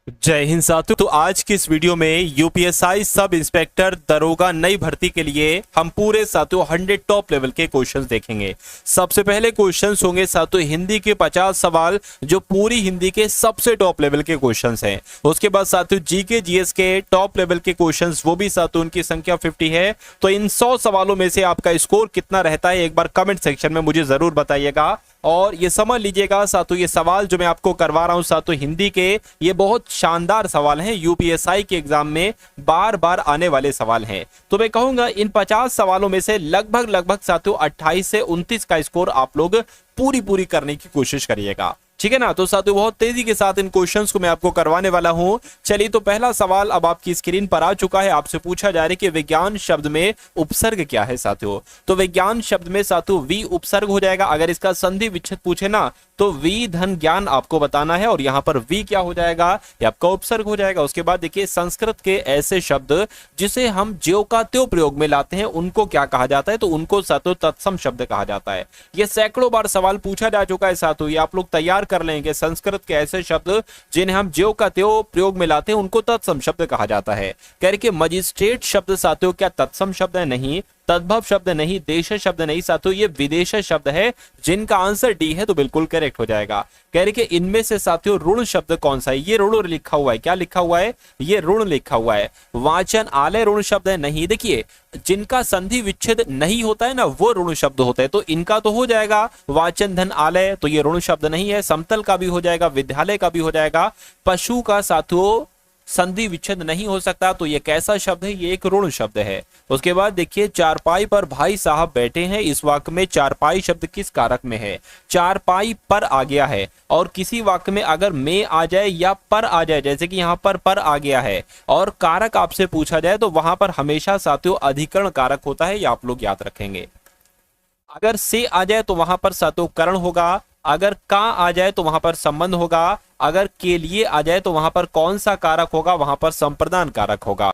जय हिंद साथियों। तो आज की इस वीडियो में यूपीएसआई सब इंस्पेक्टर दरोगा नई भर्ती के लिए हम पूरे साथियों 100 टॉप लेवल के क्वेश्चंस देखेंगे। सबसे पहले क्वेश्चंस होंगे साथियों हिंदी के 50 सवाल जो पूरी हिंदी के सबसे टॉप लेवल के क्वेश्चंस हैं। उसके बाद साथियों जीके जीएस के टॉप लेवल के क्वेश्चंस, वो भी साथियों उनकी संख्या 50 है। तो इन 100 सवालों में से आपका स्कोर कितना रहता है एक बार कमेंट सेक्शन में मुझे जरूर बताइएगा। और ये समझ लीजिएगा साथियों, ये सवाल जो मैं आपको करवा रहा हूं साथियों हिंदी के, ये बहुत शानदार सवाल हैं, यूपीएसआई के एग्जाम में बार बार आने वाले सवाल हैं। तो मैं कहूंगा इन 50 सवालों में से लगभग साथियों 28 से 29 का स्कोर आप लोग पूरी करने की कोशिश करिएगा, ठीक है ना। तो साथियों बहुत तेजी के साथ इन क्वेश्चंस को मैं आपको करवाने वाला हूं। चलिए, तो पहला सवाल अब आपकी स्क्रीन पर आ चुका है। आपसे पूछा जा रहा है कि विज्ञान शब्द में उपसर्ग क्या है साथियों। तो विज्ञान शब्द में साथियों वी उपसर्ग हो जाएगा। अगर इसका संधि विच्छेद पूछे ना तो वी धन ज्ञान आपको बताना है और यहां पर वी क्या हो जाएगा, ये आपका उपसर्ग हो जाएगा। उसके बाद देखिए संस्कृत के ऐसे शब्द जिसे हम ज्यों का त्यों प्रयोग में लाते हैं उनको क्या कहा जाता है, तो उनको साथियों तत्सम शब्द कहा जाता है। ये सैकड़ों बार सवाल पूछा जा चुका है साथियों, ये आप लोग तैयार कर लेंगे। संस्कृत के ऐसे शब्द जिन्हें हम ज्यों का त्यों प्रयोग में लाते हैं उनको तत्सम शब्द कहा जाता है। कह रहे कि मजिस्ट्रेट शब्द साथियों क्या तत्सम शब्द है? नहीं। तद्भव शब्द नहीं। देश शब्द नहीं साथियों, ये विदेश शब्द है, जिनका आंसर डी है, तो बिल्कुल करेक्ट हो जाएगा। कह रहे कि इनमें से साथियों ऋण शब्द कौन सा है? ये ऋण लिखा हुआ है। क्या लिखा हुआ है? ये ऋण लिखा हुआ है। वाचन आलय ऋण शब्द है? नहीं। देखिए जिनका संधि विच्छेद नहीं होता है ना वो ऋण शब्द होता है, तो इनका तो हो जाएगा वाचन धन आलय, तो ये ऋण शब्द नहीं है। समतल का भी हो जाएगा, विद्यालय का भी हो जाएगा। पशु का साथियों संधि विच्छेद नहीं हो सकता, तो ये कैसा शब्द है? ये एक ऋण शब्द है। उसके बाद देखिए चारपाई पर भाई साहब बैठे हैं, इस वाक्य में चारपाई शब्द किस कारक में है? चारपाई पर आ गया है। और किसी वाक्य में अगर में आ जाए या पर आ जाए, जैसे कि यहाँ पर आ गया है और कारक आपसे पूछा जाए तो वहां पर हमेशा साथियों अधिकरण कारक होता है, ये आप लोग याद रखेंगे। अगर से आ जाए तो वहां पर साथियों करण होगा, अगर का आ जाए तो वहां पर संबंध होगा, अगर के लिए आ जाए तो वहां पर कौन सा कारक होगा? वहां पर संप्रदान कारक होगा।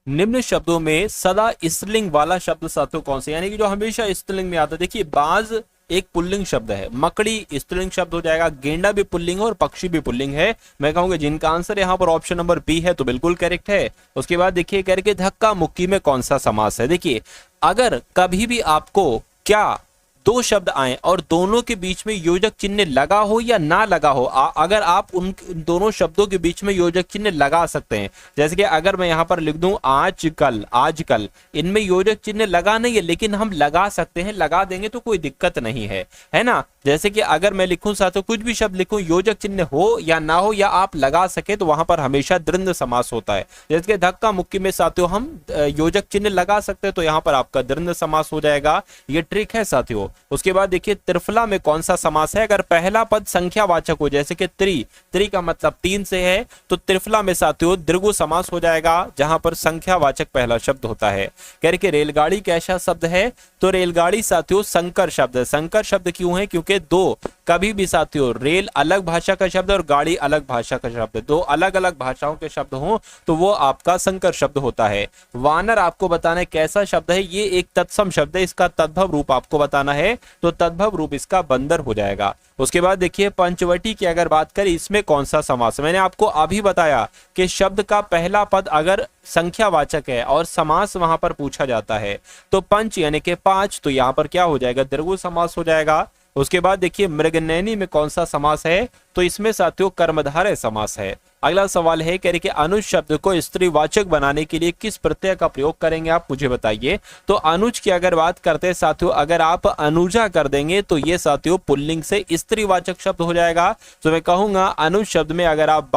निम्न शब्दों में सदा स्त्रीलिंग वाला शब्द साथियों कौन सा, यानी कि जो हमेशा स्त्रीलिंग में आता है? देखिए बाज एक पुल्लिंग शब्द है, मकड़ी स्त्रीलिंग शब्द हो जाएगा, गेंडा भी पुल्लिंग है और पक्षी भी पुल्लिंग है। मैं कहूंगा जिनका आंसर यहाँ पर ऑप्शन नंबर बी है तो बिल्कुल करेक्ट है। उसके बाद देखिए कह रहे कि धक्का मुक्की में कौन सा समास है? देखिए अगर कभी भी आपको क्या दो शब्द आए और दोनों के बीच में योजक चिन्ह लगा हो या ना लगा हो, अगर आप उन दोनों शब्दों के बीच में योजक चिन्ह लगा सकते हैं, जैसे कि अगर मैं यहां पर लिख दूं आजकल, आजकल, इनमें योजक चिन्ह लगा नहीं है लेकिन हम लगा सकते हैं, लगा देंगे तो कोई दिक्कत नहीं है ना। जैसे कि अगर मैं लिखूं साथियों कुछ भी शब्द लिखूं, योजक चिन्ह हो या ना हो या आप लगा सके, तो वहां पर हमेशा द्वंद्व समास होता है। जैसे कि धक्का मुक्की में साथियों हम योजक चिन्ह लगा सकते हैं, तो यहां पर आपका द्वंद्व समास हो जाएगा। ये ट्रिक है साथियों। उसके बाद देखिए त्रिफला में कौन सा समास है? अगर पहला पद संख्यावाचक हो, जैसे कि त्रि का मतलब 3 से है, तो त्रिफला में साथियों द्विगु समास हो जाएगा, जहां पर संख्यावाचक पहला शब्द होता है। कह रहे कि रेलगाड़ी कैसा शब्द है? तो रेलगाड़ी साथियों संकर शब्द है। संकर शब्द क्यों है? क्योंकि दो कभी भी साथियों रेल अलग भाषा का शब्द और गाड़ी अलग भाषा का शब्द, दो अलग अलग भाषाओं के शब्द हों तो वो आपका संकर शब्द होता है। वानर आपको बताना है कैसा शब्द है? ये एक तत्सम शब्द है, इसका तद्भव रूप आपको बताना है, तो तद्भव रूप इसका बंदर हो जाएगा। उसके बाद देखिए पंचवटी की अगर बात करें, इसमें कौन सा समास? मैंने आपको अभी बताया कि शब्द का पहला पद अगर संख्यावाचक है और समास वहां पर पूछा जाता है तो पंच यानी कि 5, तो यहां पर क्या हो जाएगा? द्विगु समास हो जाएगा। उसके बाद देखिए मृगनयनी में कौन सा समास है? तो इसमें साथियों कर्मधारय समास है। अगला सवाल है, कह रहे कि अनुज शब्द को स्त्रीवाचक बनाने के लिए किस प्रत्यय का प्रयोग करेंगे, आप मुझे बताइए। तो अनुज की अगर बात करते हैं साथियों, अगर आप अनुजा कर देंगे तो ये साथियों पुल्लिंग से स्त्रीवाचक शब्द हो जाएगा। तो मैं कहूंगा अनुज शब्द में अगर आप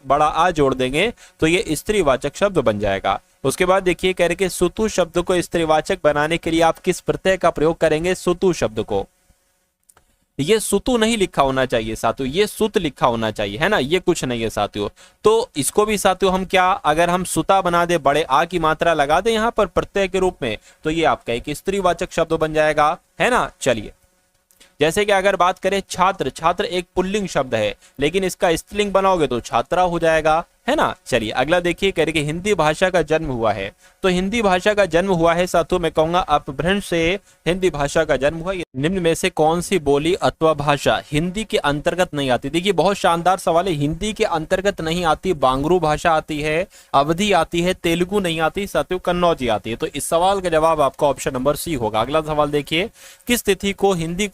बड़ा आ जोड़ देंगे तो ये स्त्रीवाचक शब्द बन जाएगा। उसके बाद देखिए कह रहे कि सुतु शब्द को स्त्रीवाचक बनाने के लिए आप किस प्रत्यय का प्रयोग करेंगे? सुतु शब्द को, ये सुतु नहीं लिखा होना चाहिए साथियों, ये सुत लिखा होना चाहिए, है ना, ये कुछ नहीं है साथियों। तो इसको भी साथियों हम क्या, अगर हम सुता बना दे, बड़े आ की मात्रा लगा दे यहाँ पर प्रत्यय के रूप में, तो ये आपका एक स्त्रीवाचक शब्द बन जाएगा, है ना। चलिए जैसे कि अगर बात करें छात्र, छात्र एक पुल्लिंग शब्द है लेकिन इसका स्त्रीलिंग बनाओगे तो छात्रा हो जाएगा, है ना। चलिए अगला देखिए, कह रहे कि हिंदी भाषा का जन्म हुआ है। तो हिंदी भाषा का जन्म हुआ है साथियों, मैं कहूंगा अपभ्रंश से हिंदी भाषा का जन्म हुआ। निम्न में से कौन सी बोली अथवा भाषा हिंदी के अंतर्गत नहीं आती? देखिए बहुत शानदार सवाल है। हिंदी के अंतर्गत नहीं आती, बांगरू भाषा आती है, अवधी आती है, तेलुगु नहीं आती साथियों, कन्नौजी आती है। तो इस सवाल का जवाब आपका ऑप्शन नंबर सी होगा। अगला सवाल देखिए, किस तिथि को हिंदी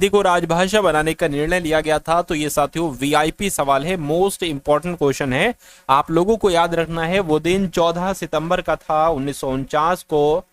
को राजभाषा बनाने का निर्णय लिया गया था? तो ये साथियों वीआईपी सवाल है, मोस्ट इंपॉर्टेंट क्वेश्चन है, आप लोगों को याद रखना है। वो दिन 14 सितंबर का था 1949 को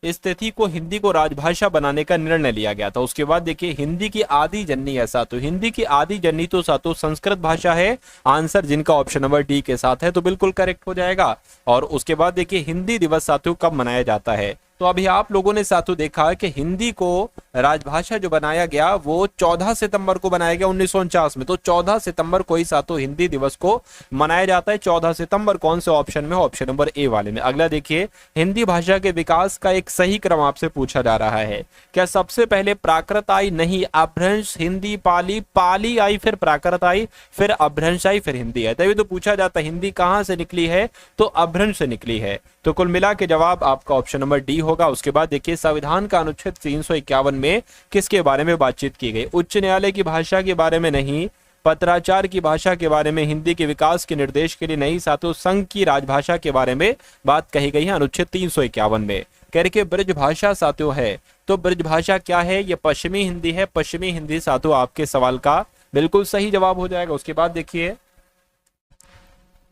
इस तिथि को हिंदी को राजभाषा बनाने का निर्णय लिया गया था। उसके बाद देखिए हिंदी की आदि जननी है साथियों, हिंदी की आदि जननी तो साथियों संस्कृत भाषा है। आंसर जिनका ऑप्शन नंबर डी के साथ है तो बिल्कुल करेक्ट हो जाएगा। और उसके बाद देखिए हिंदी दिवस साथियों कब मनाया जाता है? तो अभी आप लोगों ने साथियों देखा कि हिंदी को राजभाषा जो बनाया गया वो 14 सितंबर को बनाया गया 1949 में। तो 14 सितंबर को ही साथियों हिंदी दिवस को मनाया जाता है। 14 सितंबर कौन से ऑप्शन में? ऑप्शन नंबर ए वाले में। अगला देखिए, हिंदी भाषा के विकास का एक सही क्रम आपसे पूछा जा रहा है। क्या सबसे पहले प्राकृत आई? नहीं, अपभ्रंश, हिंदी, पाली आई, फिर प्राकृत आई, फिर अपभ्रंश आई, फिर हिंदी है। तभी तो पूछा जाता है हिंदी कहां से निकली है? तो अपभ्रंश से निकली है। तो कुल मिला के जवाब आपका ऑप्शन नंबर डी होगा। उसके बाद देखिए संविधान का अनुच्छेद 351 में किसके बारे में बातचीत की गई? उच्च न्यायालय की भाषा के बारे में नहीं, पत्राचार की भाषा के बारे में, हिंदी के विकास के निर्देश के लिए नहीं साथियों, संघ की राजभाषा के बारे में बात कही गई है अनुच्छेद 351 में। कह रहे कि ब्रज भाषा साथियों है, तो ब्रज भाषा क्या है? ये पश्चिमी हिंदी है। पश्चिमी हिंदी साथियों आपके सवाल का बिल्कुल सही जवाब हो जाएगा। उसके बाद देखिए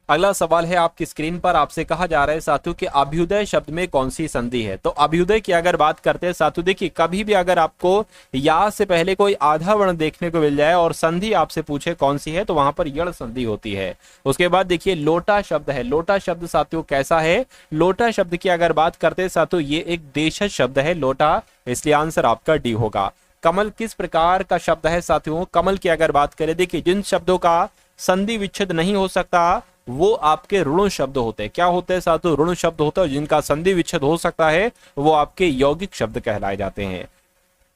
अगला सवाल है आपकी स्क्रीन पर, आपसे कहा जा रहा है साथियों कि अभ्युदय शब्द में कौन सी संधि है? तो अभ्युदय की अगर बात करते हैं साथियों, देखिए कभी भी अगर आपको या से पहले कोई आधा वर्ण देखने को मिल जाए और संधि आपसे पूछे कौन सी है, तो वहां पर यण संधि होती है। उसके बाद देखिए लोटा शब्द है। लोटा शब्द साथियों कैसा है? लोटा शब्द की अगर बात करते हैं साथियों, ये एक देशज शब्द है लोटा, इसलिए आंसर आपका डी होगा। कमल किस प्रकार का शब्द है साथियों? कमल की अगर बात करें, देखिए जिन शब्दों का संधि विच्छेद नहीं हो सकता वो आपके ऋण शब्द होते हैं। क्या होते हैं साथियों? ऋण शब्द होता है। जिनका संधि विच्छेद हो सकता है वो आपके यौगिक शब्द कहलाए जाते हैं।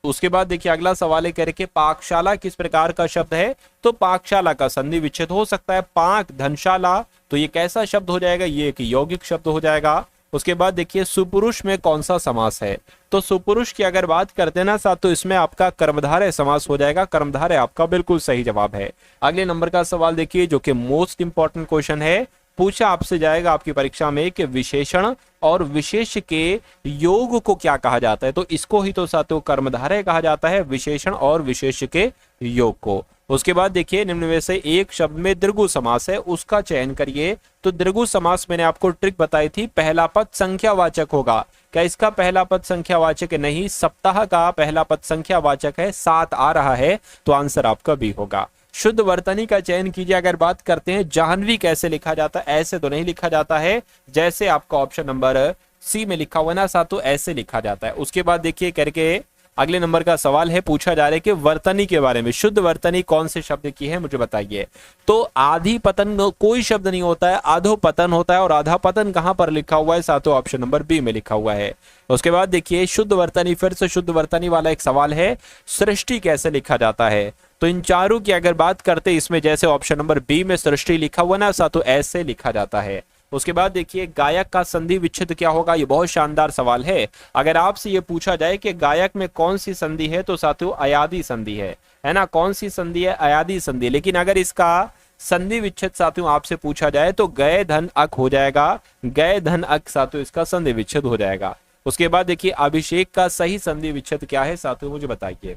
उसके बाद देखिए अगला सवाल है, कह रहे कि पाकशाला किस प्रकार का शब्द है? तो पाकशाला का संधि विच्छेद हो सकता है। पाक धनशाला, तो ये कैसा शब्द हो जाएगा? ये एक यौगिक शब्द हो जाएगा। उसके बाद देखिए सुपुरुष में कौन सा समास है? तो सुपुरुष की अगर बात करते हैं ना साथ, तो इसमें आपका कर्मधारय समास हो जाएगा। कर्मधारय आपका बिल्कुल सही जवाब है। अगले नंबर का सवाल देखिए जो कि मोस्ट इंपॉर्टेंट क्वेश्चन है, पूछा आपसे जाएगा आपकी परीक्षा में कि विशेषण और विशेष के योग को क्या कहा जाता है? तो इसको ही तो साथियों कर्मधारय कहा जाता है, विशेषण और विशेष के योग को। उसके बाद देखिए निम्न में से एक शब्द में द्विगु समास है, उसका चयन करिए। तो द्विगु समास मैंने आपको ट्रिक बताई थी, पहला पद संख्यावाचक होगा। क्या इसका पहला पद संख्यावाचक है? नहीं, सप्ताह का पहला पद संख्यावाचक है, 7 आ रहा है, तो आंसर आपका बी होगा। शुद्ध वर्तनी का चयन कीजिए। अगर बात करते हैं जाह्नवी कैसे लिखा जाता है? ऐसे तो नहीं लिखा जाता है जैसे आपका ऑप्शन नंबर सी में लिखा हुआ ना साथियों, ऐसे लिखा जाता है। उसके बाद देखिए करके अगले नंबर का सवाल है, पूछा जा रहा है कि वर्तनी के बारे में। शुद्ध वर्तनी कौन से शब्द की है मुझे बताइए? तो आधी पतन कोई शब्द नहीं होता है, आधो पतन होता है। और आधा पतन कहां पर लिखा हुआ है साथियों? ऑप्शन नंबर बी में लिखा हुआ है। उसके बाद देखिए शुद्ध वर्तनी, फिर से शुद्ध वर्तनी वाला एक सवाल है, सृष्टि कैसे लिखा जाता है? तो इन चारों की अगर बात करते हैं, इसमें जैसे ऑप्शन नंबर बी में सृष्टि लिखा हुआ ना साथियों, ऐसे लिखा जाता है। उसके बाद देखिए गायक का संधि विच्छेद क्या होगा? ये बहुत शानदार सवाल है। अगर आपसे ये पूछा जाए कि गायक में कौन सी संधि है, तो साथियों अयादी संधि है ना। कौन सी संधि है? अयादी संधि। लेकिन अगर इसका संधि विच्छेद साथियों आपसे पूछा जाए तो गए धन अक हो जाएगा, गए धन अक साथियों इसका संधि विच्छेद हो जाएगा। उसके बाद देखिए अभिषेक का सही संधि विच्छेद क्या है साथियों, मुझे बताइए।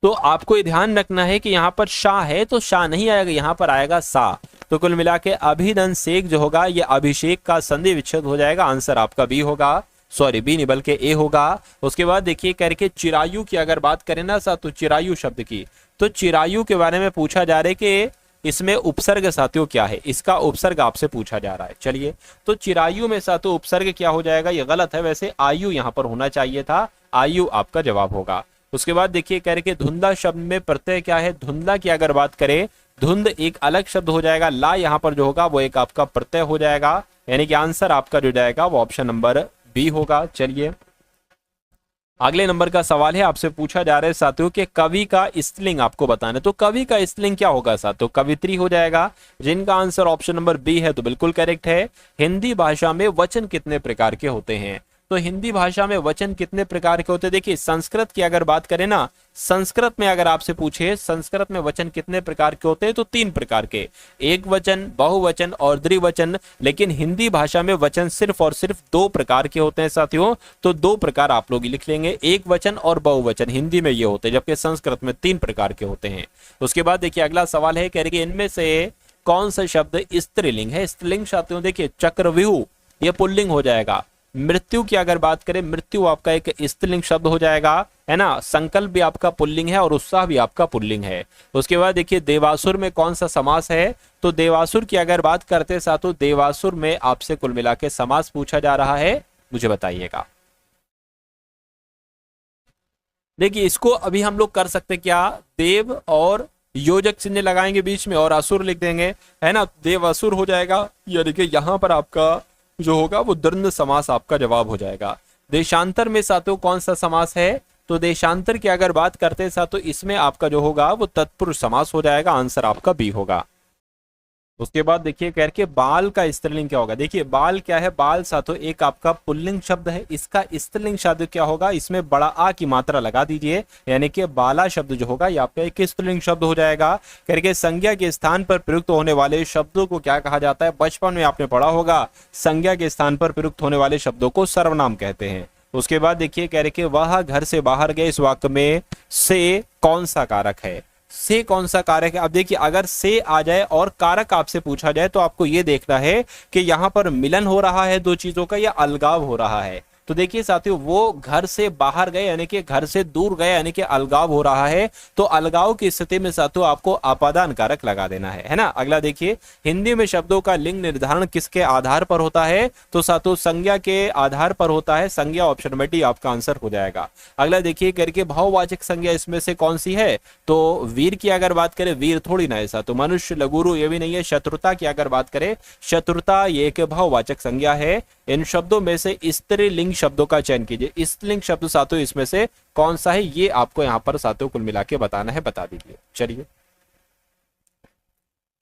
तो आपको ये ध्यान रखना है कि यहाँ पर शाह है तो शाह नहीं आएगा, यहाँ पर आएगा सा। तो कुल मिला के अभिधन शेख जो होगा ये अभिषेक का संधि विच्छेद हो जाएगा। आंसर आपका बी होगा, सॉरी बी नहीं बल्कि ए होगा। उसके बाद देखिए करके चिरायु की अगर बात करें ना साथ, तो चिरायु शब्द की, तो चिरायु के बारे में पूछा जा रहा है कि इसमें उपसर्ग साथियों क्या है? इसका उपसर्ग आपसे पूछा जा रहा है। चलिए तो चिरायु में साथियों उपसर्ग क्या हो जाएगा? ये गलत है, वैसे आयु यहाँ पर होना चाहिए था, आयु आपका जवाब होगा। उसके बाद देखिए कह रहे कि धुंधला शब्द में प्रत्यय क्या है? धुंधला की अगर बात करें, धुंध एक अलग शब्द हो जाएगा, ला यहाँ पर जो होगा वो एक आपका प्रत्यय हो जाएगा, यानी कि आंसर आपका जो जाएगा वो ऑप्शन नंबर बी होगा। चलिए अगले नंबर का सवाल है, आपसे पूछा जा रहा है साथियों कि कवि का स्त्रीलिंग आपको बताना है। तो कवि का स्त्रीलिंग क्या होगा साथियों? कवित्री हो जाएगा, जिनका आंसर ऑप्शन नंबर बी है, तो बिल्कुल करेक्ट है। हिंदी भाषा में वचन कितने प्रकार के होते हैं? तो हिंदी भाषा में वचन कितने प्रकार के होते हैं? देखिए संस्कृत की अगर बात करें ना, संस्कृत में अगर आपसे पूछे संस्कृत में वचन कितने प्रकार के होते हैं, तो 3 प्रकार के, एक वचन, बहुवचन और द्विवचन। लेकिन हिंदी भाषा में वचन सिर्फ और सिर्फ 2 प्रकार के होते हैं साथियों। तो 2 प्रकार आप लोग लिख लेंगे, एक वचन और बहुवचन हिंदी में ये होते हैं, जबकि संस्कृत में 3 प्रकार के होते हैं। उसके बाद देखिए अगला सवाल है, कह रहे कि इनमें से कौन सा शब्द स्त्रीलिंग है? स्त्रीलिंग साथियों देखिए चक्रव्यूह ये पुल्लिंग हो जाएगा। मृत्यु की अगर बात करें, मृत्यु आपका एक स्त्रीलिंग शब्द हो जाएगा, है ना। संकल्प भी आपका पुल्लिंग है और उत्साह भी आपका पुल्लिंग है। उसके बाद देखिए देवासुर में कौन सा समास है? तो देवासुर की अगर बात करते हैं साथियों, देवासुर में आपसे कुल मिला के समास पूछा जा रहा है, मुझे बताइएगा। देखिए इसको अभी हम लोग कर सकते क्या, देव और योजक चिन्ह लगाएंगे बीच में और असुर लिख देंगे, है ना। देव असुर हो जाएगा, यानी कि यहां पर आपका जो होगा वो द्वंद्व समास आपका जवाब हो जाएगा। देशांतर में साथियों कौन सा समास है? तो देशांतर की अगर बात करते हैं साथियों, इसमें आपका जो होगा वो तत्पुरुष समास हो जाएगा, आंसर आपका बी होगा। उसके बाद देखिए कह के बाल का स्त्रीलिंग क्या होगा? देखिए बाल क्या है? बाल साथियों एक आपका पुल्लिंग शब्द है, इसका स्त्रीलिंग शब्द क्या होगा? इसमें बड़ा आ की मात्रा लगा दीजिए, यानी कि बाला शब्द जो होगा यहाँ पे एक स्त्रीलिंग शब्द हो जाएगा। करके संज्ञा के स्थान पर प्रयुक्त होने वाले शब्दों को क्या कहा जाता है? बचपन में आपने पढ़ा होगा, संज्ञा के स्थान पर प्रयुक्त होने वाले शब्दों को सर्वनाम कहते हैं। उसके बाद देखिए कह रहे कि वह घर से बाहर गए, इस वाक्य में से कौन सा कारक है? से कौन सा कारक है? अब देखिए अगर से आ जाए और कारक आपसे पूछा जाए तो आपको यह देखना है कि यहां पर मिलन हो रहा है 2 चीजों का या अलगाव हो रहा है। तो देखिए साथियों वो घर से बाहर गए यानी कि घर से दूर गए, यानी कि अलगाव हो रहा है। तो अलगाव की स्थिति में साथियों आपको अपादान कारक लगा देना है ना। अगला देखिए हिंदी में शब्दों का लिंग निर्धारण किसके आधार पर होता है? तो साथियों संज्ञा के आधार पर होता है, संज्ञा ऑप्शन में डी आपका आंसर हो जाएगा। अगला देखिए करके भाववाचक संज्ञा इसमें से कौन सी है? तो वीर की अगर बात करें, वीर थोड़ी ना ऐसा, तो मनुष्य, लघुरु ये भी नहीं है। शत्रुता की अगर बात करें, शत्रुता ये एक भाववाचक संज्ञा है। इन शब्दों में से स्त्रीलिंग शब्दों का चयन कीजिए। स्त्रीलिंग शब्द साथियों इसमें से कौन सा है? ये आपको यहां पर साथियों कुल मिला के बताना है, बता दीजिए। चलिए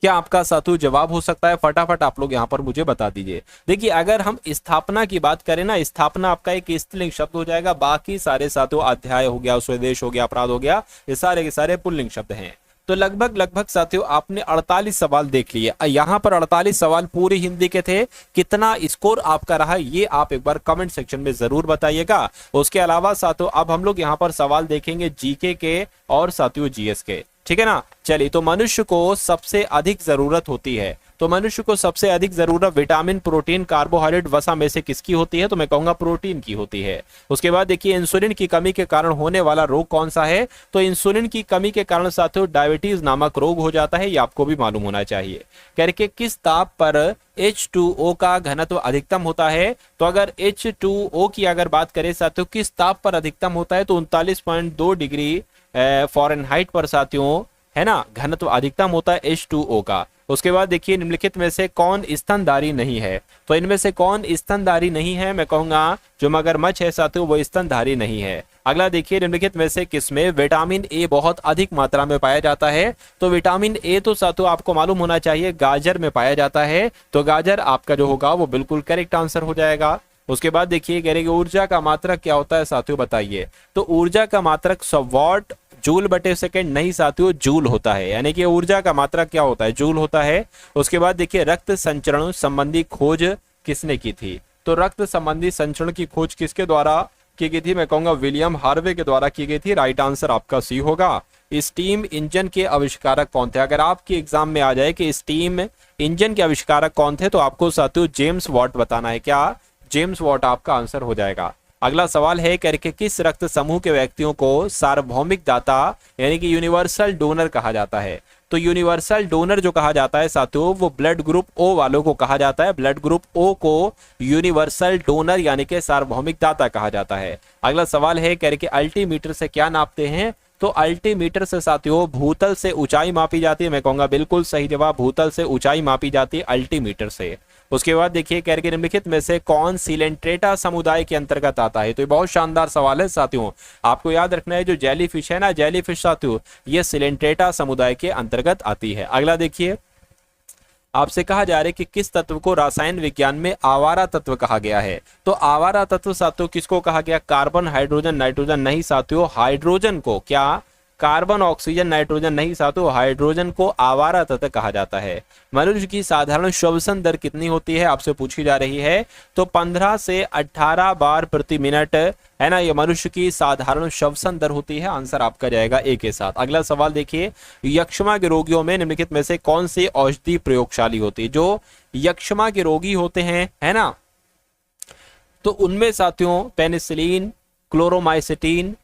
क्या आपका साथियों जवाब हो सकता है? फटाफट आप लोग यहां पर मुझे बता दीजिए। देखिए अगर हम स्थापना की बात करें ना, स्थापना आपका एक स्त्रीलिंग शब्द हो जाएगा। बाकी सारे साथियों अध्याय हो गया, स्वदेश हो गया, अपराध हो गया, ये सारे के सारे पुल्लिंग शब्द हैं। तो लगभग साथियों आपने 48 सवाल देख लिए। यहां पर 48 सवाल पूरी हिंदी के थे। कितना स्कोर आपका रहा ये आप एक बार कमेंट सेक्शन में जरूर बताइएगा। उसके अलावा साथियों अब हम लोग यहां पर सवाल देखेंगे जीके के और साथियों जीएस के, ठीक है ना। चलिए तो मनुष्य को सबसे अधिक जरूरत होती है, तो मनुष्य को सबसे अधिक जरूरत विटामिन, प्रोटीन, कार्बोहाइड्रेट, वसा में से किसकी होती है? तो मैं कहूंगा प्रोटीन की होती है। उसके बाद देखिए इंसुलिन की कमी के कारण होने वाला रोग कौन सा है? तो इंसुलिन की कमी के कारण साथियों डायबिटीज नामक रोग हो जाता है, ये आपको भी मालूम होना चाहिए। करके किस ताप पर H2O का घनत्व अधिकतम होता है? तो अगर H2O की अगर बात करें साथियों किस ताप पर अधिकतम होता है? तो 39.2 डिग्री फ़ारेनहाइट पर साथियों, है ना, घनत्व अधिकतम होता है H2O का। उसके बाद देखिए निम्नलिखित में से कौन स्तनधारी नहीं है? तो इनमें से कौन स्तनधारी नहीं है? मैं कहूंगा जो मगरमच्छ है साथियों वो स्तनधारी नहीं है। अगला देखिए निम्नलिखित में से किसमें विटामिन ए बहुत अधिक मात्रा में पाया जाता है? तो विटामिन ए तो साथियों आपको मालूम होना चाहिए गाजर में पाया जाता है। तो गाजर आपका जो होगा वो बिल्कुल करेक्ट आंसर हो जाएगा। उसके बाद देखिए कह रहे कि ऊर्जा का मात्रक क्या होता है साथियों बताइए। तो ऊर्जा का मात्रक 100 वाट जूल बटे सेकंड नहीं साथियों जूल होता है, यानी कि ऊर्जा का मात्रक क्या होता है? जूल होता है। उसके बाद देखिए रक्त संचरण संबंधी खोज किसने की थी? तो रक्त संबंधी संचरण की खोज किसके द्वारा की गई थी? मैं कहूंगा विलियम हार्वे के द्वारा की गई थी। राइट आंसर आपका सी होगा। स्टीम इंजन के आविष्कारक कौन थे? अगर आपके एग्जाम में आ जाए कि स्टीम इंजन के आविष्कारक कौन थे तो आपको साथियों जेम्स वॉट बताना है। क्या? जेम्स वॉट आपका आंसर हो जाएगा। अगला सवाल है करके किस रक्त समूह के व्यक्तियों को सार्वभौमिक दाता यानी कि यूनिवर्सल डोनर कहा जाता है? तो यूनिवर्सल डोनर जो कहा जाता है साथियों वो ब्लड ग्रुप ओ वालों को कहा जाता है। ब्लड ग्रुप ओ को यूनिवर्सल डोनर यानी कि सार्वभौमिक दाता कहा जाता है। अगला सवाल है करके अल्टीमीटर से क्या नापते हैं? तो अल्टीमीटर से साथियों भूतल से ऊंचाई मापी जाती है। मैं कहूंगा बिल्कुल सही जवाब, भूतल से ऊंचाई मापी जाती है अल्टीमीटर से। उसके बाद देखिए कह रहे कि निम्नलिखित में से कौन सिलेंट्रेटा समुदाय के अंतर्गत आता है। तो ये बहुत शानदार सवाल है साथियों, आपको याद रखना है जो जेलीफिश है ना, जेलीफिश साथियों ये सिलेंट्रेटा समुदाय के अंतर्गत आती है। अगला देखिए आपसे कहा जा रहा है कि किस तत्व को रसायन विज्ञान में आवारा तत्व कहा गया है। तो आवारा तत्व साथियों किसको कहा गया, कार्बन हाइड्रोजन नाइट्रोजन नहीं साथियों, हाइड्रोजन को, क्या कार्बन ऑक्सीजन नाइट्रोजन नहीं साथियों, हाइड्रोजन को आवारा तत्व कहा जाता है। मनुष्य की साधारण श्वसन दर कितनी होती है आपसे पूछी जा रही है। तो 15 से 18 बार प्रति मिनट है ना, ये मनुष्य की साधारण श्वसन दर होती है। आंसर आपका जाएगा ए के साथ। अगला सवाल देखिए, यक्ष्मा के रोगियों में निम्नलिखित में से कौन सी औषधि प्रयोगशाली होती है। जो यक्ष्मा के रोगी होते हैं है ना, तो उनमें साथियों पेनिसिलिन, क्लोरोमाइसिटिन,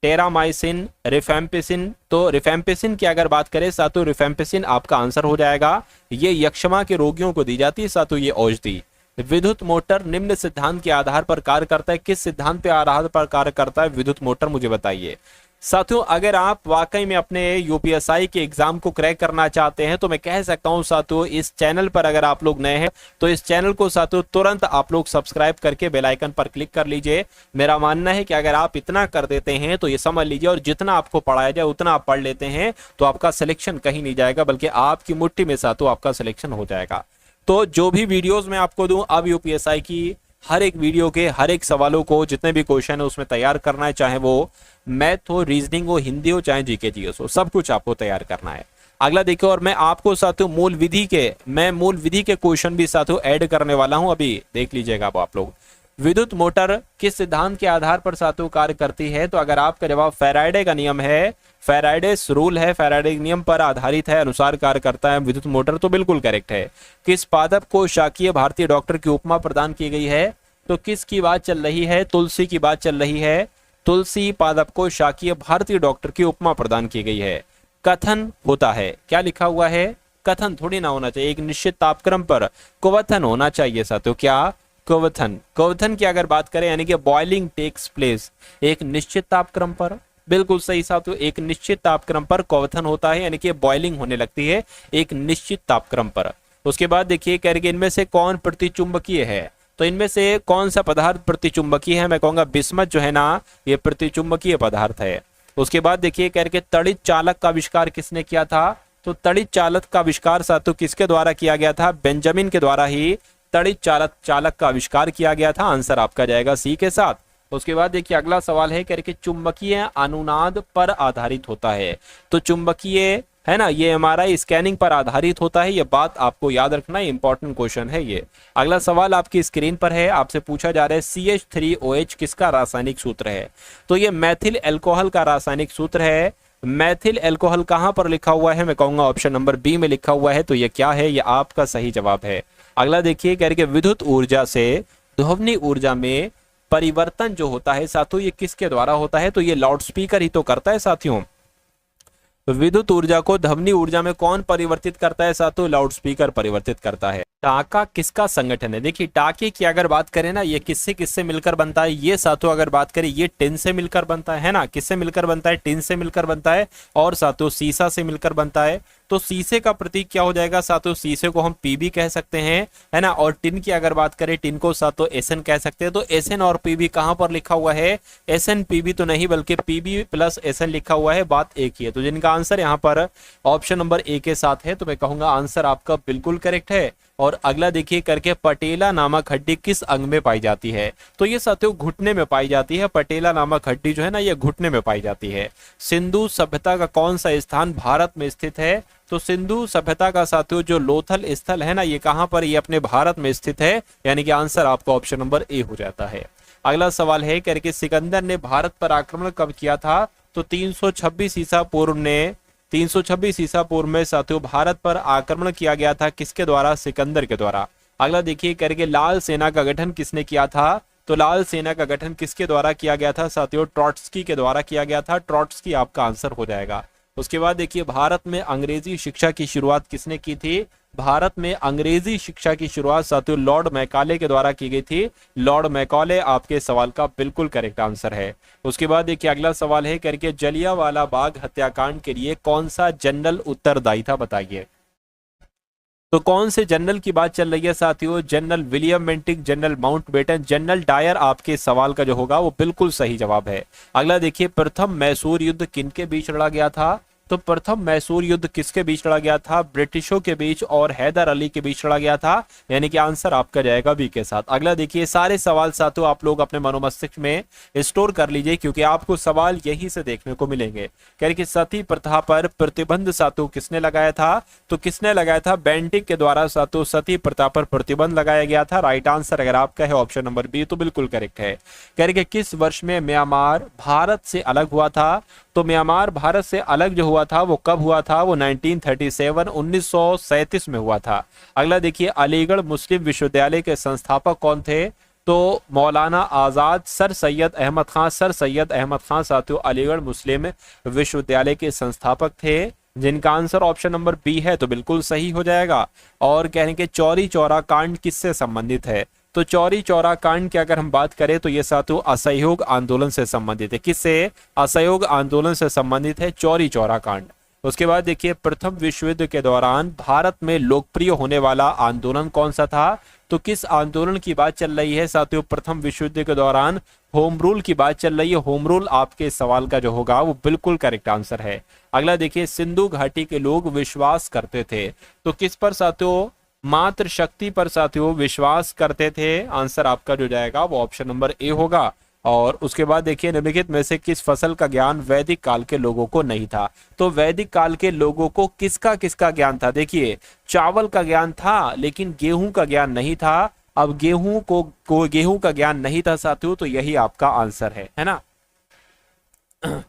टेरामाइसिन, रिफेम्पिसिन। तो रिफेम्पिसिन की अगर बात करें साथियों, रिफेम्पिसिन आपका आंसर हो जाएगा। ये यक्ष्मा के रोगियों को दी जाती है साथियों ये औषधि। विद्युत मोटर निम्न सिद्धांत के आधार पर कार्य करता है। किस सिद्धांत पे आधार पर कार्य करता है विद्युत मोटर, मुझे बताइए साथियों। अगर आप वाकई में अपने यूपीएसआई के एग्जाम को क्रैक करना चाहते हैं तो मैं कह सकता हूं साथियों, इस चैनल पर अगर आप लोग नए हैं तो इस चैनल को साथियों तुरंत आप लोग सब्सक्राइब करके बेल आइकन पर क्लिक कर लीजिए। मेरा मानना है कि अगर आप इतना कर देते हैं तो ये समझ लीजिए, और जितना आपको पढ़ाया जाए उतना आप पढ़ लेते हैं तो आपका सिलेक्शन कहीं नहीं जाएगा, बल्कि आपकी मुट्ठी में साथियों आपका सिलेक्शन हो जाएगा। तो जो भी वीडियोस मैं आपको दूं, अब यूपीएसआई की हर एक वीडियो के हर एक सवालों को, जितने भी क्वेश्चन है उसमें तैयार करना है, चाहे वो मैथ हो, रीजनिंग हो, हिंदी हो, चाहे जीके जीएस हो, सब कुछ आपको तैयार करना है। अगला देखिए, और मैं आपको साथियों मूल विधि के क्वेश्चन भी साथियों ऐड करने वाला हूं, अभी देख लीजिएगा अब आप लोग। विद्युत मोटर किस सिद्धांत के आधार पर साथियों कार्य करती है। तो अगर आपका जवाब फैराडे का नियम है, फैराडेस रूल है, फैराडे नियम पर आधारित है, अनुसार कार्य करता है विद्युत मोटर, तो बिल्कुल करेक्ट है। किस पादप को शाकीय भारतीय डॉक्टर की उपमा प्रदान की गई है। तो किसकी बात चल रही है, तुलसी की बात चल रही है। तुलसी पादप को शाकीय भारतीय डॉक्टर की उपमा प्रदान की गई है। कथन होता है, क्या लिखा हुआ है, कथन थोड़ी ना होना चाहिए, एक निश्चित तापक्रम पर क्वथन होना चाहिए साथियों, क्या क्वथन। क्वथन की अगर बात करें यानी कि बॉइलिंग टेक्स प्लेस एक निश्चित तापक्रम पर, बिल्कुल सही साथियों, एक निश्चित तापक्रम पर क्वथन होता है, यानी कि बॉइलिंग होने लगती है एक निश्चित तापक्रम पर। उसके बाद देखिए कह रहे इनमें से कौन प्रतिचुंबकीय है। तो इनमें से कौन सा पदार्थ प्रतिचुंबकीय है, मैं कहूंगा बिस्मथ जो है ना ये प्रतिचुंबकीय पदार्थ है। उसके बाद देखिए कह रहे तड़ित चालक का आविष्कार किसने किया था। तो तड़ित चालक का आविष्कार साथियों किसके द्वारा किया गया था, बेंजामिन के द्वारा ही तड़ित चालक का आविष्कार किया गया था। आंसर आपका जाएगा सी के साथ। उसके बाद देखिए अगला सवाल है कि चुंबकीय अनुनाद पर आधारित होता है। तो चुंबकीय है ना, ये एमआरआई स्कैनिंग पर आधारित होता है, ये बात आपको याद रखना है, इंपॉर्टेंट क्वेश्चन है ये। अगला सवाल आपकी स्क्रीन पर है, आपसे पूछा जा रहा है CH3OH किसका रासायनिक सूत्र है। तो ये मैथिल एल्कोहल का रासायनिक सूत्र है। मैथिल एल्कोहल कहां पर लिखा हुआ है, मैं कहूंगा ऑप्शन नंबर बी में लिखा हुआ है। तो ये क्या है, ये आपका सही जवाब है। अगला देखिए कह रहे कि विद्युत ऊर्जा से ध्वनि ऊर्जा में परिवर्तन जो होता है साथियों ये किसके द्वारा होता है। तो ये लाउडस्पीकर ही तो करता है साथियों। विद्युत ऊर्जा को ध्वनि ऊर्जा में कौन परिवर्तित करता है साथियों, लाउडस्पीकर परिवर्तित करता है। टाका किसका संगठन है। देखिए टाके की अगर बात करें ना, ये किससे किससे मिलकर बनता है। ये साथियों अगर बात करें ये टिन से मिलकर बनता है ना, किससे मिलकर बनता है, टिन से मिलकर बनता है, और साथियों सीसा से मिलकर बनता है। तो शीशे का प्रतीक क्या हो जाएगा साथियों, शीशे को हम पीबी कह सकते हैं है ना। और टिन की अगर बात करें, टिन को साथियों एसएन कह सकते हैं। तो एसएन और पीबी कहां पर लिखा हुआ है, एसएन पीबी तो नहीं बल्कि पीबी प्लस एसएन लिखा हुआ है, बात एक ही है। तो जिनका आंसर यहाँ पर ऑप्शन नंबर ए के साथ है, तो मैं कहूंगा आंसर आपका बिल्कुल करेक्ट है। और अगला देखिए करके पटेला नामक हड्डी किस अंग में पाई जाती है। तो ये साथियों घुटने में पाई जाती है। पटेला नामक हड्डी जो है ना ये घुटने में पाई जाती है। सिंधु सभ्यता का कौन सा स्थान भारत में स्थित है। तो सिंधु सभ्यता का साथियों जो लोथल स्थल है ना ये कहां पर, ये अपने भारत में स्थित है, यानी कि आंसर आपका ऑप्शन नंबर ए हो जाता है। अगला सवाल है करके सिकंदर ने भारत पर आक्रमण कब किया था। तो 326 ईसा पूर्व में साथियों भारत पर आक्रमण किया गया था, किसके द्वारा, सिकंदर के द्वारा। अगला देखिए करके लाल सेना का गठन किसने किया था। तो लाल सेना का गठन किसके द्वारा किया गया था साथियों, ट्रॉट्स्की के द्वारा किया गया था। ट्रॉट्स्की आपका आंसर हो जाएगा। उसके बाद देखिए भारत में अंग्रेजी शिक्षा की शुरुआत किसने की थी। भारत में अंग्रेजी शिक्षा की शुरुआत साथियों लॉर्ड मैकाले के द्वारा की गई थी। लॉर्ड मैकाले आपके सवाल का बिल्कुल करेक्ट आंसर है। उसके बाद देखिए अगला सवाल है करके जलियांवाला बाग हत्याकांड के लिए कौन सा जनरल उत्तरदायी था, बताइए। तो कौन से जनरल की बात चल रही है साथियों? General William Bentinck, general Mountbatten, general Dyer आपके सवाल का जो होगा वो बिल्कुल सही जवाब है। अगला देखिए, प्रथम मैसूर युद्ध किनके बीच लड़ा गया था? तो प्रथम मैसूर युद्ध किसके बीच लड़ा गया था? ब्रिटिशों के बीच और हैदर अली के बीच लड़ा गया था, यानी कि आंसर आपका जाएगा बी के साथ। अगला देखिए, सारे सवाल साथियों आप लोग अपने मनोमस्तिष्क में स्टोर कर लीजिए, क्योंकि आपको सवाल यहीं से देखने को मिलेंगे। कह रहे कि सती प्रथा पर प्रतिबंध साथियों किसने लगाया था? तो किसने लगाया था? बेंटिक के द्वारा साथियों सती प्रथा पर प्रतिबंध लगाया गया था। राइट आंसर अगर आपका है ऑप्शन नंबर बी, तो बिल्कुल करेक्ट है। कह रहे कि किस वर्ष में म्यांमार भारत से अलग हुआ था? तो म्यांमार भारत से अलग जो हुआ था वो कब हुआ था? वो 1937 1937 में हुआ था। अगला देखिए, अलीगढ़ मुस्लिम विश्वविद्यालय के संस्थापक कौन थे? तो मौलाना आजाद सर सैयद अहमद खान। सर सैयद अहमद खान साथियों अलीगढ़ मुस्लिम विश्वविद्यालय के संस्थापक थे, जिनका आंसर ऑप्शन नंबर बी है, तो बिल्कुल सही हो जाएगा। और कह रहे हैं कि चौरी चौरा कांड किससे संबंधित है? तो चौरी चौरा कांड की अगर हम बात करें तो ये साथियों असहयोग आंदोलन से संबंधित है। किससे? असहयोग आंदोलन से संबंधित है चौरी चौरा कांड। उसके बाद देखिए, प्रथम विश्व युद्ध के दौरान भारत में लोकप्रिय होने वाला आंदोलन कौन सा था? तो किस आंदोलन की बात चल रही है साथियों? प्रथम विश्व युद्ध के दौरान होम रूल की बात चल रही है। होम रूल आपके सवाल का जो होगा वो बिल्कुल करेक्ट आंसर है। अगला देखिए, सिंधु घाटी के लोग विश्वास करते थे, तो किस पर साथियों? मात्र शक्ति पर साथियों विश्वास करते थे। आंसर आपका जो जाएगा वो ऑप्शन नंबर ए होगा। और उसके बाद देखिए, निम्नलिखित में से किस फसल का ज्ञान वैदिक काल के लोगों को नहीं था? तो वैदिक काल के लोगों को किसका किसका ज्ञान था? देखिए, चावल का ज्ञान था लेकिन गेहूं का ज्ञान नहीं था। अब गेहूं का ज्ञान नहीं था साथियों, तो यही आपका आंसर है ना।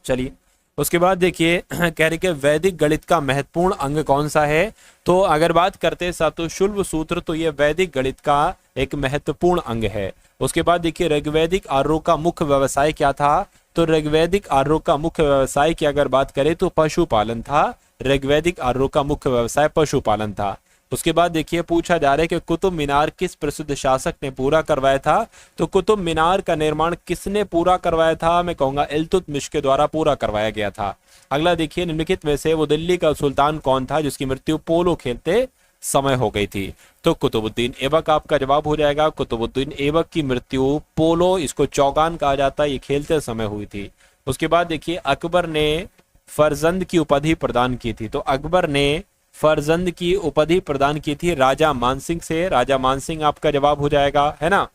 चलिए, उसके बाद देखिए, कह रहे कि वैदिक गणित का महत्वपूर्ण अंग कौन सा है? तो अगर बात करते हैं साथियों शुल्ब सूत्र, तो ये वैदिक गणित का एक महत्वपूर्ण अंग है। उसके बाद देखिए, ऋग्वैदिक आर्यों का मुख्य व्यवसाय क्या था? तो ऋग्वैदिक आर्यों का मुख्य व्यवसाय की अगर बात करें तो पशुपालन था। ऋग्वैदिक आर्यों का मुख्य व्यवसाय पशुपालन था। उसके बाद देखिए, पूछा जा रहा है कि कुतुब मीनार किस प्रसिद्ध शासक ने पूरा करवाया था? तो कुतुब मीनार का निर्माण किसने पूरा करवाया था? मैं कहूंगा इल्तुतमिश के द्वारा पूरा करवाया गया था। अगला देखिए, निम्नलिखित में से वो दिल्ली का सुल्तान कौन था जिसकी मृत्यु पोलो खेलते समय हो गई थी? तो कुतुबुद्दीन ऐबक आपका जवाब हो जाएगा। कुतुबुद्दीन ऐबक की मृत्यु पोलो, इसको चौगान कहा जाता है, ये खेलते समय हुई थी। उसके बाद देखिए, अकबर ने फरजंद की उपाधि प्रदान की थी। तो अकबर ने फरजंद की उपाधि प्रदान की थी राजा मानसिंह से। राजा मानसिंह आपका जवाब हो जाएगा, है ना।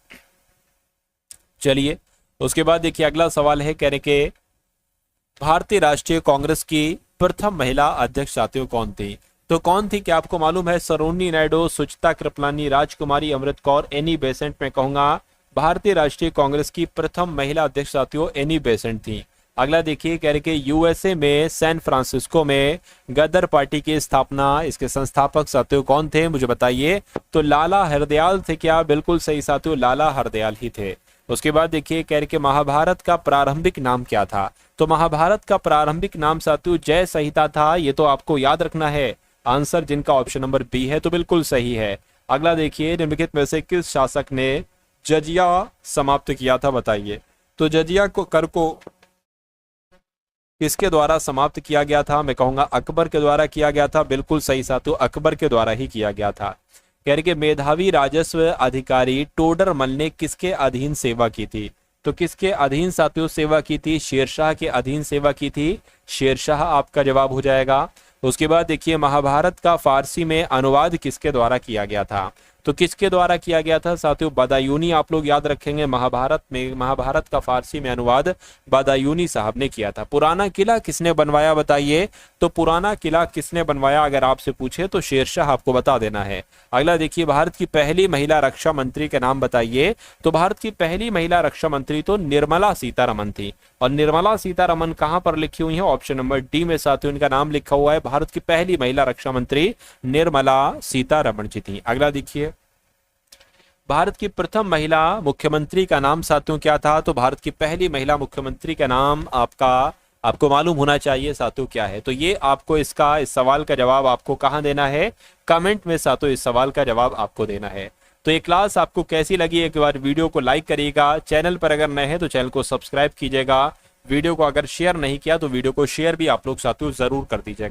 चलिए, उसके बाद देखिए, अगला सवाल है, कह रहे कि भारतीय राष्ट्रीय कांग्रेस की प्रथम महिला अध्यक्ष साथियों कौन थी? तो कौन थी, क्या आपको मालूम है? सरोजिनी नायडू, सुचित्रा कृपलानी, राजकुमारी अमृत कौर, एनी बेसेंट। में कहूंगा भारतीय राष्ट्रीय कांग्रेस की प्रथम महिला अध्यक्ष साथियों एनी बेसेंट थी। अगला देखिए, कह रहे कि यूएसए में सैन फ्रांसिस्को में गदर पार्टी की स्थापना, इसके संस्थापक साथियों कौन थे, मुझे बताइए। तो लाला हरदयाल थे क्या? बिल्कुल सही साथियों, लाला हरदयाल ही थे। उसके बाद देखिए, कह रहे कि महाभारत का प्रारंभिक नाम क्या था? तो महाभारत का प्रारंभिक नाम साथियों जय संहिता था। ये तो आपको याद रखना है। आंसर जिनका ऑप्शन नंबर बी है, तो बिल्कुल सही है। अगला देखिए, निम्नलिखित में से किस शासक ने जजिया समाप्त किया था, बताइए। तो जजिया को कर को किसके द्वारा समाप्त किया गया था? मैं कहूंगा अकबर के द्वारा किया गया था। बिल्कुल सही साथियों, अकबर के द्वारा ही किया गया था। कह रहे कि मेधावी राजस्व अधिकारी टोडरमल ने किसके अधीन सेवा की थी? तो किसके अधीन साथियों सेवा की थी? शेरशाह के अधीन सेवा की थी। शेरशाह आपका जवाब हो जाएगा। उसके बाद देखिए, महाभारत का फारसी में अनुवाद किसके द्वारा किया गया था? तो किसके द्वारा किया गया था साथियों? बदायूनी आप लोग याद रखेंगे। महाभारत का फारसी में अनुवाद बदायूनी साहब ने किया था। पुराना किला किसने बनवाया, बताइए। तो पुराना किला किसने बनवाया अगर आपसे पूछे तो शेरशाह आपको बता देना है। अगला देखिए, भारत की पहली महिला रक्षा मंत्री के नाम बताइए। तो भारत की पहली महिला रक्षा मंत्री तो निर्मला सीतारमन थी। और निर्मला सीतारमन कहां पर लिखी हुई है? ऑप्शन नंबर डी में साथियों इनका नाम लिखा हुआ है। भारत की पहली महिला रक्षा मंत्री निर्मला सीतारमन जी थी। अगला देखिए, भारत की प्रथम महिला मुख्यमंत्री का नाम साथियों क्या था? तो भारत की पहली महिला मुख्यमंत्री का नाम आपको मालूम होना चाहिए साथियों क्या है। तो ये आपको इस सवाल का जवाब आपको कहां देना है? कमेंट में साथियों इस सवाल का जवाब आपको देना है। तो ये क्लास आपको कैसी लगी, एक बार वीडियो को लाइक करिएगा। चैनल पर अगर नए हैं तो चैनल को सब्सक्राइब कीजिएगा। वीडियो को अगर शेयर नहीं किया तो वीडियो को शेयर भी आप लोग साथियों जरूर कर दीजिएगा।